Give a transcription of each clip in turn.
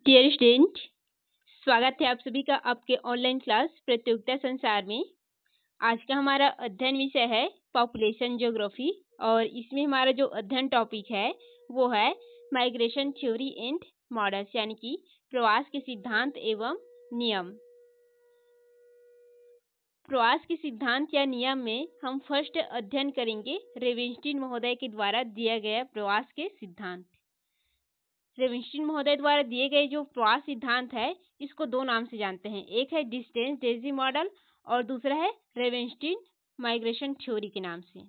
Dear student, स्वागत है आप सभी का आपके ऑनलाइन क्लास प्रतियोगिता संसार में। आज का हमारा अध्ययन विषय है पॉपुलेशन ज्योग्राफी और इसमें हमारा जो अध्ययन टॉपिक है वो है माइग्रेशन थ्योरी एंड मॉडल्स, यानी कि प्रवास के सिद्धांत एवं नियम। प्रवास के सिद्धांत या नियम में हम फर्स्ट अध्ययन करेंगे रेवेनस्टीन महोदय के द्वारा दिया गया प्रवास के सिद्धांत। रेवेनस्टीन महोदय द्वारा दिए गए जो प्रवास सिद्धांत है इसको दो नाम से जानते हैं, एक है डिस्टेंस डेजी मॉडल और दूसरा है रेवेनस्टीन माइग्रेशन थ्योरी के नाम से।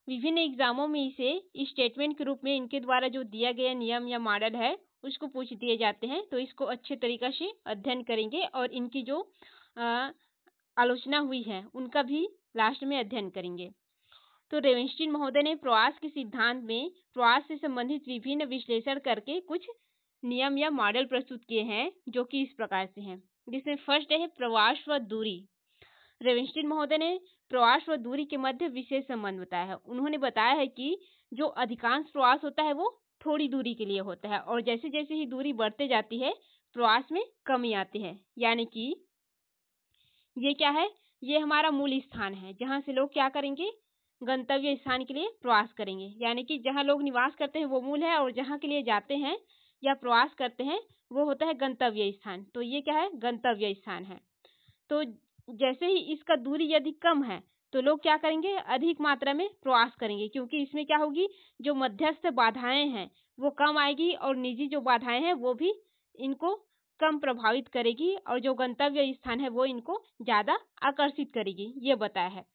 विभिन्न एग्जामों में इसे स्टेटमेंट के रूप में इनके द्वारा जो दिया गया नियम या मॉडल है उसको पूछ दिए जाते हैं, तो इसको अच्छे तरीके से अध्ययन करेंगे और इनकी जो आलोचना हुई है उनका भी लास्ट में अध्ययन करेंगे। तो रेवेनस्टीन महोदय ने प्रवास के सिद्धांत में प्रवास से संबंधित विभिन्न विश्लेषण करके कुछ नियम या मॉडल प्रस्तुत किए हैं जो कि इस प्रकार से हैं, जिसमें फर्स्ट है प्रवास व दूरी। रेवेनस्टीन महोदय ने प्रवास व दूरी के मध्य विशेष संबंध बताया है। उन्होंने बताया है कि जो अधिकांश प्रवास होता है वो थोड़ी दूरी के लिए होता है और जैसे जैसे ही दूरी बढ़ते जाती है प्रवास में कमी आती है, यानी कि ये क्या है, ये हमारा मूल स्थान है जहाँ से लोग क्या करेंगे, गंतव्य स्थान के लिए प्रवास करेंगे, यानी कि जहाँ लोग निवास करते हैं वो मूल है और जहाँ के लिए जाते हैं या प्रवास करते हैं वो होता है गंतव्य स्थान। तो ये क्या है, गंतव्य स्थान है। तो जैसे ही इसका दूरी यदि कम है तो लोग क्या करेंगे, अधिक मात्रा में प्रवास करेंगे, क्योंकि इसमें क्या होगी, जो मध्यस्थ बाधाएं हैं वो कम आएगी और निजी जो बाधाएं हैं वो भी इनको कम प्रभावित करेगी और जो गंतव्य स्थान है वो इनको ज्यादा आकर्षित करेगी, ये बताया है।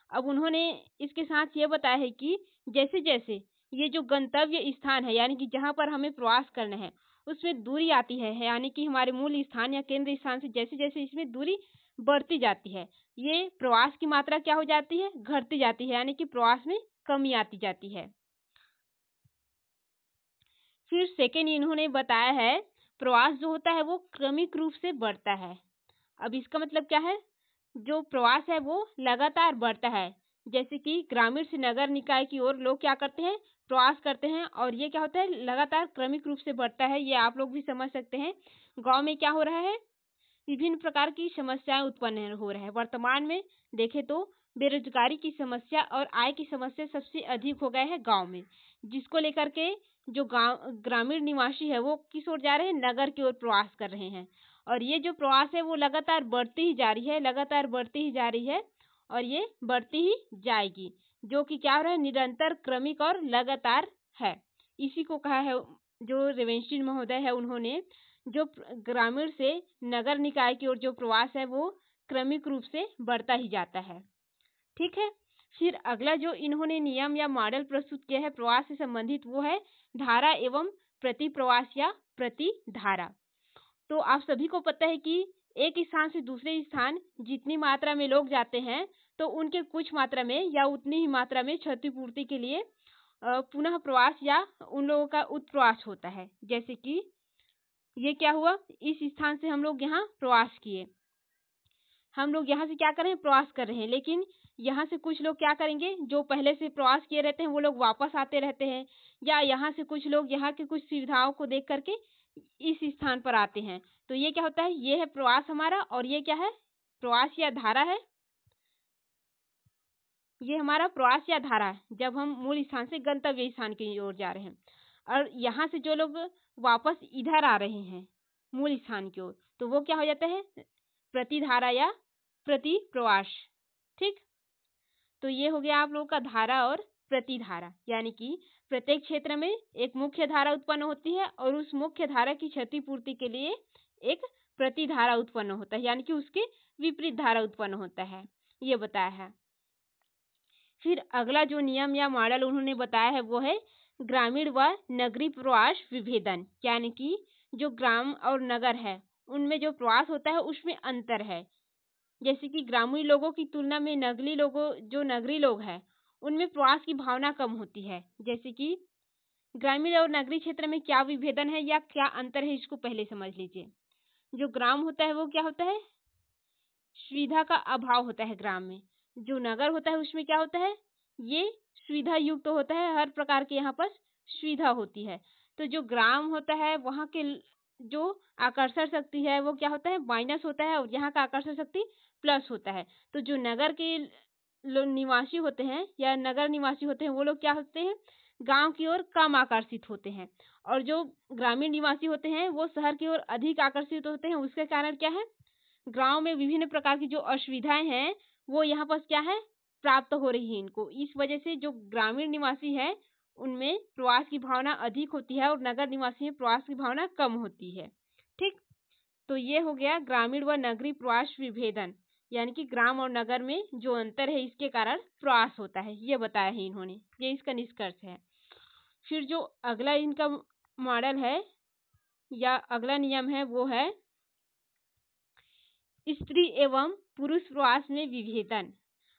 अब उन्होंने इसके साथ ये बताया है कि जैसे जैसे ये जो गंतव्य स्थान है यानी कि जहाँ पर हमें प्रवास करना है उसमें दूरी आती है, यानी कि हमारे मूल स्थान या केंद्र स्थान से जैसे जैसे इसमें दूरी बढ़ती जाती है ये प्रवास की मात्रा क्या हो जाती है, घटती जाती है, यानी कि प्रवास में कमी आती जाती है। फिर सेकेंड इन्होंने बताया है प्रवास जो होता है वो क्रमिक रूप से बढ़ता है। अब इसका मतलब क्या है, जो प्रवास है वो लगातार बढ़ता है, जैसे कि ग्रामीण से नगर निकाय की ओर लोग क्या करते हैं, प्रवास करते हैं और ये क्या होता है, लगातार क्रमिक रूप से बढ़ता है। ये आप लोग भी समझ सकते हैं। गांव में क्या हो रहा है, विभिन्न प्रकार की समस्याएं उत्पन्न हो रहा है। वर्तमान में देखें तो बेरोजगारी की समस्या और आय की समस्या सबसे अधिक हो गए हैं गांव में, जिसको लेकर के जो गांव ग्रामीण निवासी है वो किस ओर जा रहे हैं, नगर की ओर प्रवास कर रहे हैं और ये जो प्रवास है वो लगातार बढ़ती ही जा रही है, लगातार बढ़ती ही जा रही है और ये बढ़ती ही जाएगी, जो कि क्या हो रहा है, निरंतर, क्रमिक और लगातार है। इसी को कहा है जो रेवेनस्टीन महोदय है उन्होंने, जो ग्रामीण से नगर निकाय की ओर जो प्रवास है वो क्रमिक रूप से बढ़ता ही जाता है। ठीक है। फिर अगला जो इन्होंने नियम या मॉडल प्रस्तुत किया है प्रवास से संबंधित वो है धारा एवं प्रति प्रवास या प्रति धारा। तो आप सभी को पता है कि एक स्थान से दूसरे स्थान जितनी मात्रा में लोग जाते हैं तो उनके कुछ मात्रा में या उतनी ही मात्रा में क्षतिपूर्ति के लिए पुनः प्रवास या उन लोगों का उत्प्रवास होता है। जैसे कि ये क्या हुआ, इस स्थान से हम लोग यहाँ प्रवास किए, हम लोग यहाँ से क्या कर रहे हैं, प्रवास कर रहे हैं, लेकिन यहाँ से कुछ लोग क्या करेंगे, जो पहले से प्रवास किए रहते हैं वो लोग वापस आते रहते हैं, या यहाँ से कुछ लोग यहाँ की कुछ सुविधाओं को देख करके इस स्थान पर आते हैं। तो ये क्या होता है, ये है प्रवास हमारा और ये क्या है, प्रवास या धारा है। ये हमारा प्रवास या धारा है जब हम मूल स्थान से गंतव्य स्थान की ओर जा रहे हैं और यहाँ से जो लोग वापस इधर आ रहे हैं मूल स्थान की ओर, तो वो क्या हो जाता है, प्रतिधारा या प्रति प्रवास। ठीक, तो ये हो गया आप लोगों का धारा और प्रतिधारा, यानी कि प्रत्येक क्षेत्र में एक मुख्य धारा उत्पन्न होती है और उस मुख्य धारा की क्षतिपूर्ति के लिए एक प्रतिधारा उत्पन्न होता है, यानी कि उसके विपरीत धारा उत्पन्न होता है, ये बताया है। फिर अगला जो नियम या मॉडल उन्होंने बताया है वो है ग्रामीण व नगरीय प्रवास विभेदन, यानी कि जो ग्राम और नगर है उनमें जो प्रवास होता है उसमें अंतर है। जैसे कि ग्रामीण लोगों की तुलना में नगरीय लोगों, जो नगरीय लोग हैं उनमें प्रवास की भावना कम होती है। जैसे कि ग्रामीण और नगरीय क्षेत्र में क्या विभेदन है या क्या अंतर है इसको पहले समझ लीजिए। जो ग्राम होता है वो क्या होता है, सुविधा का अभाव होता है ग्राम में। जो नगर होता है उसमें क्या होता है, ये सुविधा युक्त होता है, हर प्रकार के यहाँ पर सुविधा होती है। तो जो ग्राम होता है वहाँ के जो आकर्षण शक्ति है वो क्या होता है, माइनस होता है, और यहाँ का आकर्षण शक्ति प्लस होता है। तो जो नगर के निवासी होते हैं या नगर निवासी होते हैं वो लोग क्या होते हैं, गांव की ओर कम आकर्षित होते हैं, और जो ग्रामीण निवासी होते हैं वो शहर की ओर अधिक आकर्षित होते हैं। उसके कारण क्या है, गांव में विभिन्न प्रकार की जो असुविधाएं हैं वो यहाँ पर क्या है, प्राप्त हो रही है इनको। इस वजह से जो ग्रामीण निवासी है उनमें प्रवास की भावना अधिक होती है और नगर निवासी में प्रवास की भावना कम होती है। ठीक, तो ये हो गया ग्रामीण व नगरीय प्रवास विभेदन, यानी कि ग्राम और नगर में जो अंतर है इसके कारण प्रवास होता है, ये बताया है इन्होंने, ये इसका निष्कर्ष है। फिर जो अगला इनका मॉडल है या अगला नियम है वो है स्त्री एवं पुरुष प्रवास में विभेदन।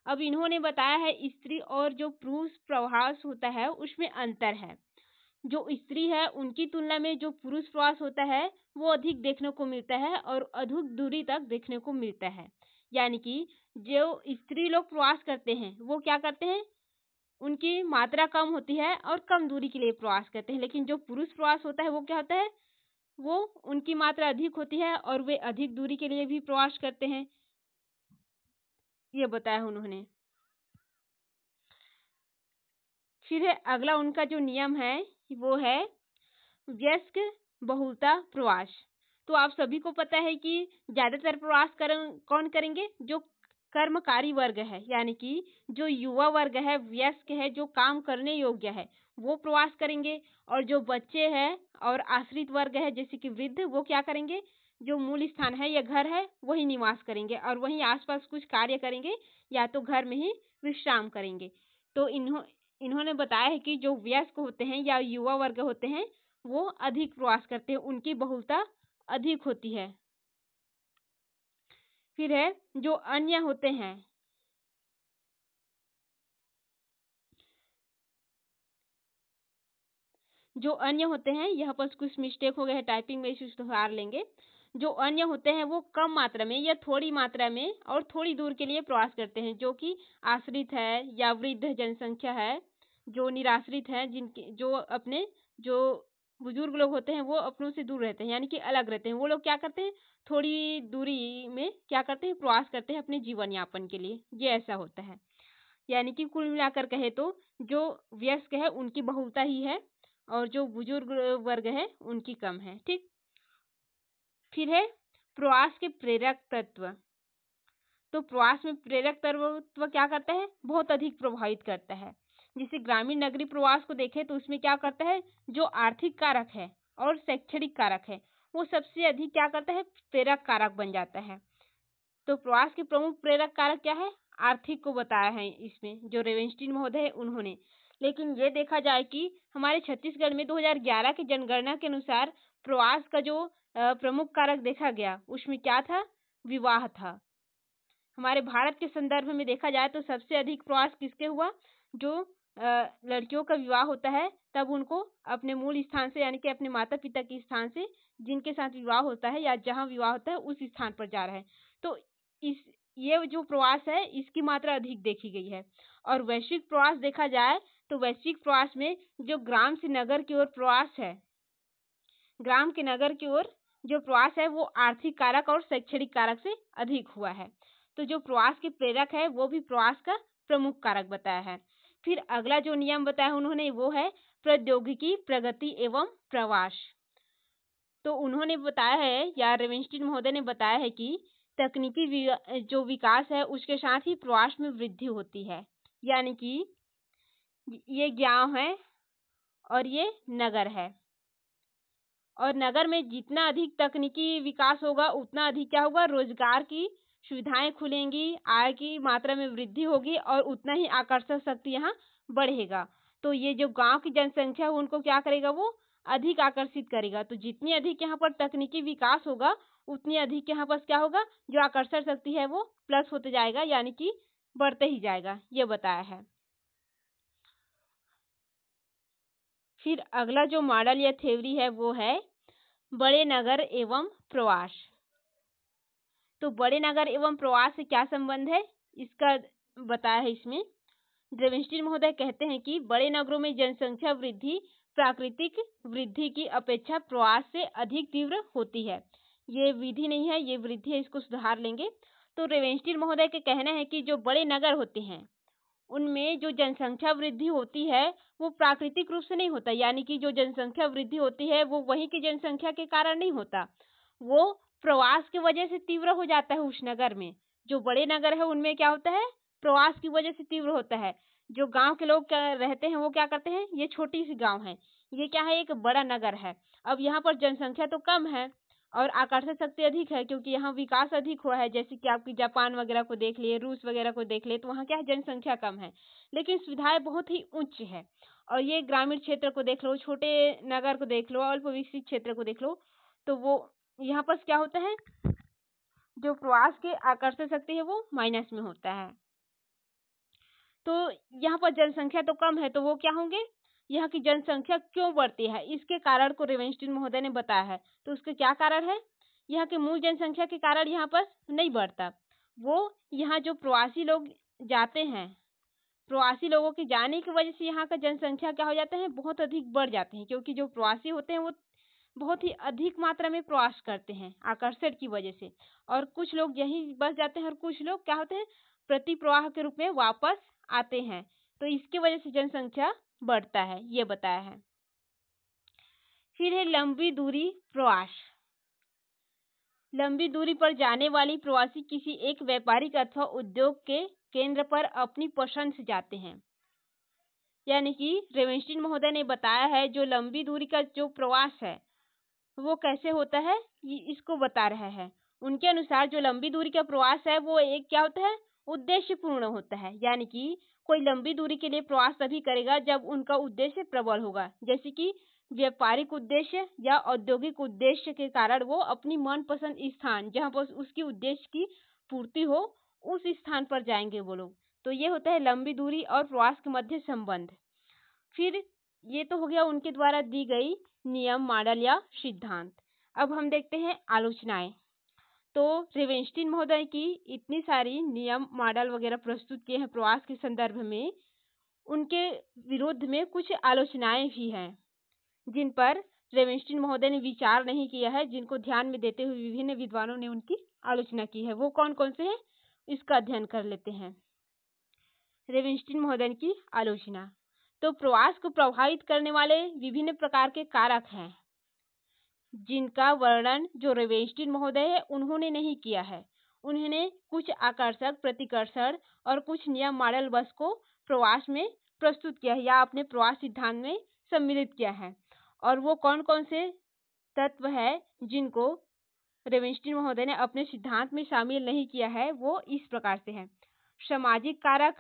अब इन्होंने बताया है स्त्री और जो पुरुष प्रवास होता है उसमें अंतर है। जो स्त्री है उनकी तुलना में जो पुरुष प्रवास होता है वो अधिक देखने को मिलता है और अधिक दूरी तक देखने को मिलता है। यानी कि जो स्त्री लोग प्रवास करते हैं वो क्या करते हैं, उनकी मात्रा कम होती है और कम दूरी के लिए प्रवास करते हैं, लेकिन जो पुरुष प्रवास होता है वो क्या होता है, वो उनकी मात्रा अधिक होती है और वे अधिक दूरी के लिए भी प्रवास करते हैं, ये बताया उन्होंने। फिर है अगला उनका जो नियम है वो है व्यस्क बहुलता प्रवास। तो आप सभी को पता है कि ज्यादातर प्रवास कौन करेंगे, जो कर्मकारी वर्ग है, यानी कि जो युवा वर्ग है, व्यस्क है, जो काम करने योग्य है वो प्रवास करेंगे, और जो बच्चे हैं और आश्रित वर्ग है जैसे कि वृद्ध, वो क्या करेंगे, जो मूल स्थान है या घर है वही निवास करेंगे और वहीं आसपास कुछ कार्य करेंगे या तो घर में ही विश्राम करेंगे। तो इन्होंने बताया है कि जो वयस्क होते हैं या युवा वर्ग होते हैं वो अधिक प्रवास करते हैं, उनकी बहुलता अधिक होती है। फिर है जो अन्य होते हैं, यहाँ पर कुछ मिस्टेक हो गया है टाइपिंग में, इसे सुधार लेंगे। जो अन्य होते हैं वो कम मात्रा में या थोड़ी मात्रा में और थोड़ी दूर के लिए प्रवास करते हैं, जो कि आश्रित है या वृद्ध जनसंख्या है, जो निराश्रित है, जिनके जो अपने जो बुजुर्ग लोग होते हैं वो अपनों से दूर रहते हैं, यानी कि अलग रहते हैं, वो लोग क्या करते हैं, थोड़ी दूरी में क्या करते हैं, प्रवास करते हैं अपने जीवन यापन के लिए, ये ऐसा होता है। यानी कि कुल मिलाकर कहे तो जो वयस्क है उनकी बहुलता ही है और जो बुजुर्ग वर्ग है उनकी कम है। ठीक, फिर है प्रवास के प्रेरक तत्व। तो प्रवास में प्रेरक तत्व क्या करता है, बहुत अधिक प्रभावित करता है। जैसे ग्रामीण नगरीय प्रवास को देखें तो उसमें क्या करता है, जो आर्थिक कारक है और शैक्षणिक कारक है वो सबसे अधिक क्या करता है, प्रेरक कारक बन जाता है। तो प्रवास के प्रमुख प्रेरक कारक क्या है, आर्थिक को बताया है इसमें जो रेवेंस्टीन महोदय है उन्होंने। लेकिन ये देखा जाए कि हमारे छत्तीसगढ़ में 2011 की जनगणना के अनुसार प्रवास का जो प्रमुख कारक देखा गया उसमें क्या था, विवाह था। हमारे भारत के संदर्भ में देखा जाए तो सबसे अधिक प्रवास किसके हुआ, जो लड़कियों का विवाह होता है तब उनको अपने मूल स्थान से यानी कि अपने माता पिता के स्थान से जिनके साथ विवाह होता है या जहाँ विवाह होता है उस स्थान पर जा रहा है। तो इस ये जो प्रवास है इसकी मात्रा अधिक देखी गई है। और वैश्विक प्रवास देखा जाए तो वैश्विक प्रवास में जो ग्राम से नगर की ओर प्रवास है, ग्राम के नगर की ओर जो प्रवास है वो आर्थिक कारक और शैक्षणिक कारक से अधिक हुआ है। तो जो प्रवास के प्रेरक है वो भी प्रवास का प्रमुख कारक बताया है। फिर अगला जो नियम बताया उन्होंने वो है प्रौद्योगिकी प्रगति एवं प्रवास। तो उन्होंने बताया है या रेवेंस्टीन महोदय ने बताया है कि तकनीकी जो विकास है उसके साथ ही प्रवास में वृद्धि होती है। यानी कि ये गांव है और ये नगर है, और नगर में जितना अधिक तकनीकी विकास होगा उतना अधिक क्या होगा, रोजगार की सुविधाएं खुलेंगी, आय की मात्रा में वृद्धि होगी और उतना ही आकर्षक शक्ति यहाँ बढ़ेगा। तो ये जो गांव की जनसंख्या है उनको क्या करेगा, वो अधिक आकर्षित करेगा। तो जितनी अधिक यहाँ पर तकनीकी विकास होगा उतनी अधिक यहाँ पर क्या होगा, जो आकर्षण शक्ति है वो प्लस होते जाएगा, यानी कि बढ़ते ही जाएगा, ये बताया है। फिर अगला जो मॉडल या थ्योरी है वो है बड़े नगर एवं प्रवास। तो बड़े नगर एवं प्रवास से क्या संबंध है इसका बताया है इसमें। रेवेंस्टीन महोदय कहते हैं कि बड़े नगरों में जनसंख्या वृद्धि प्राकृतिक वृद्धि की अपेक्षा प्रवास से अधिक तीव्र होती है। ये विधि नहीं है, ये वृद्धि है, इसको सुधार लेंगे। तो रेवेंस्टीन महोदय के कहना है कि जो बड़े नगर होते हैं उनमें जो जनसंख्या वृद्धि होती है वो प्राकृतिक रूप से नहीं होता, यानी कि जो जनसंख्या वृद्धि होती है वो वहीं की जनसंख्या के कारण नहीं होता, वो प्रवास की वजह से तीव्र हो जाता है उस नगर में। जो बड़े नगर है उनमें क्या होता है, प्रवास की वजह से तीव्र होता है। जो गांव के लोग क्या रहते हैं वो क्या करते हैं, ये छोटी सी गांव है, ये क्या है, एक बड़ा नगर है। अब यहाँ पर जनसंख्या तो कम है और आकर्षण शक्ति अधिक है, क्योंकि यहाँ विकास अधिक हुआ है। जैसे कि आपकी जापान वगैरह को देख लिए, रूस वगैरह को देख लिए, तो वहाँ क्या है, जनसंख्या कम है लेकिन सुविधाएं बहुत ही उच्च है। और ये ग्रामीण क्षेत्र को देख लो, छोटे नगर को देख लो, अल्प विकसित क्षेत्र को देख लो, तो वो यहाँ पर क्या होता है, जो प्रवास के आकर्षण शक्ति है वो माइनस में होता है। तो यहाँ पर जनसंख्या तो कम है, तो वो क्या होंगे, यहाँ की जनसंख्या क्यों बढ़ती है, इसके कारण को रेवेंस्टीन महोदय ने बताया है। तो उसके क्या कारण है, यहाँ के मूल जनसंख्या के कारण यहाँ पर नहीं बढ़ता, वो यहाँ जो प्रवासी लोग जाते हैं, प्रवासी लोगों के जाने की वजह से यहाँ का जनसंख्या क्या हो जाता है, बहुत अधिक बढ़ जाते हैं। क्योंकि जो प्रवासी होते हैं वो बहुत ही अधिक मात्रा में प्रवास करते हैं आकर्षण की वजह से, और कुछ लोग यहीं बस जाते हैं और कुछ लोग क्या होते हैं, प्रति प्रवाह के रूप में वापस आते हैं। तो इसकी वजह से जनसंख्या बढ़ता है, ये बताया है। फिर है लंबी दूरी प्रवास। लंबी दूरी पर जाने वाली प्रवासी किसी एक व्यापारिक अथवा उद्योग के केंद्र पर अपनी पसंद से जाते हैं। यानी कि रेवेंस्टीन महोदय ने बताया है जो लंबी दूरी का जो प्रवास है वो कैसे होता है, ये इसको बता रहा है। उनके अनुसार जो लंबी दूरी का प्रवास है वो एक क्या होता है, उद्देश्य पूर्ण होता है। यानी कि कोई लंबी दूरी के लिए प्रवास तभी करेगा जब उनका उद्देश्य प्रबल होगा, जैसे कि व्यापारिक उद्देश्य या औद्योगिक उद्देश्य के कारण वो अपनी मनपसंद स्थान जहाँ पर उसकी उद्देश्य की पूर्ति हो उस स्थान पर जाएंगे वो लोग। तो ये होता है लंबी दूरी और प्रवास के मध्य संबंध। फिर ये तो हो गया उनके द्वारा दी गई नियम, मॉडल या सिद्धांत। अब हम देखते हैं आलोचनाएं। तो रेवेंस्टीन महोदय की इतनी सारी नियम, मॉडल वगैरह प्रस्तुत किए हैं प्रवास के संदर्भ में, उनके विरोध में कुछ आलोचनाएं भी हैं जिन पर रेवेंस्टीन महोदय ने विचार नहीं किया है, जिनको ध्यान में देते हुए विभिन्न विद्वानों ने उनकी आलोचना की है। वो कौन कौन से हैं, इसका अध्ययन कर लेते हैं। रेवेंस्टीन महोदय की आलोचना। तो प्रवास को प्रभावित करने वाले विभिन्न प्रकार के कारक हैं जिनका वर्णन जो रेवेंस्टीन महोदय है उन्होंने नहीं किया है। उन्होंने कुछ आकर्षक, प्रतिकर्षण और कुछ नियम, मॉडल बस को प्रवास में प्रस्तुत किया है या अपने प्रवास सिद्धांत में सम्मिलित किया है। और वो कौन कौन से तत्व है जिनको रेवेंस्टीन महोदय ने अपने सिद्धांत में शामिल नहीं किया है, वो इस प्रकार से है। सामाजिक कारक,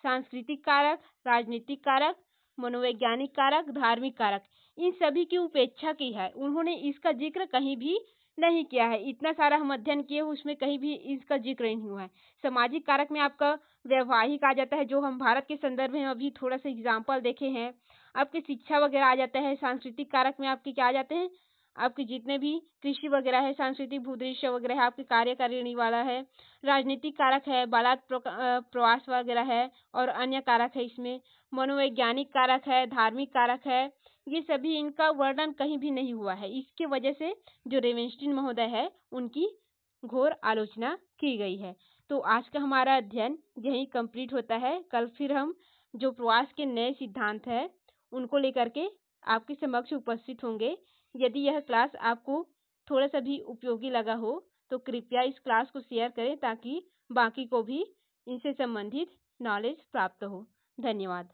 सांस्कृतिक कारक, राजनीतिक कारक, मनोवैज्ञानिक कारक, धार्मिक कारक, इन सभी की उपेक्षा की है। उन्होंने इसका जिक्र कहीं भी नहीं किया है। इतना सारा हम अध्ययन किए उसमें कहीं भी इसका जिक्र नहीं हुआ है। सामाजिक कारक में आपका वैवाहिक आ जाता है, जो हम भारत के संदर्भ में अभी थोड़ा सा एग्जाम्पल देखे हैं। आपकी शिक्षा वगैरह आ जाता है। सांस्कृतिक कारक में आपके क्या आ जाते हैं, आपके जितने भी कृषि वगैरह है, सांस्कृतिक भूदृश्य वगैरह है, आपके कार्यकारिणी वाला है। राजनीतिक कारक है, बालात प्रवास वगैरह है और अन्य कारक है इसमें। मनोवैज्ञानिक कारक है, धार्मिक कारक है, ये सभी इनका वर्णन कहीं भी नहीं हुआ है। इसके वजह से जो रेवेंस्टीन महोदय है उनकी घोर आलोचना की गई है। तो आज का हमारा अध्ययन यही कंप्लीट होता है। कल फिर हम जो प्रवास के नए सिद्धांत है उनको लेकर के आपके समक्ष उपस्थित होंगे। यदि यह क्लास आपको थोड़ा सा भी उपयोगी लगा हो तो कृपया इस क्लास को शेयर करें ताकि बाकी को भी इनसे संबंधित नॉलेज प्राप्त हो। धन्यवाद।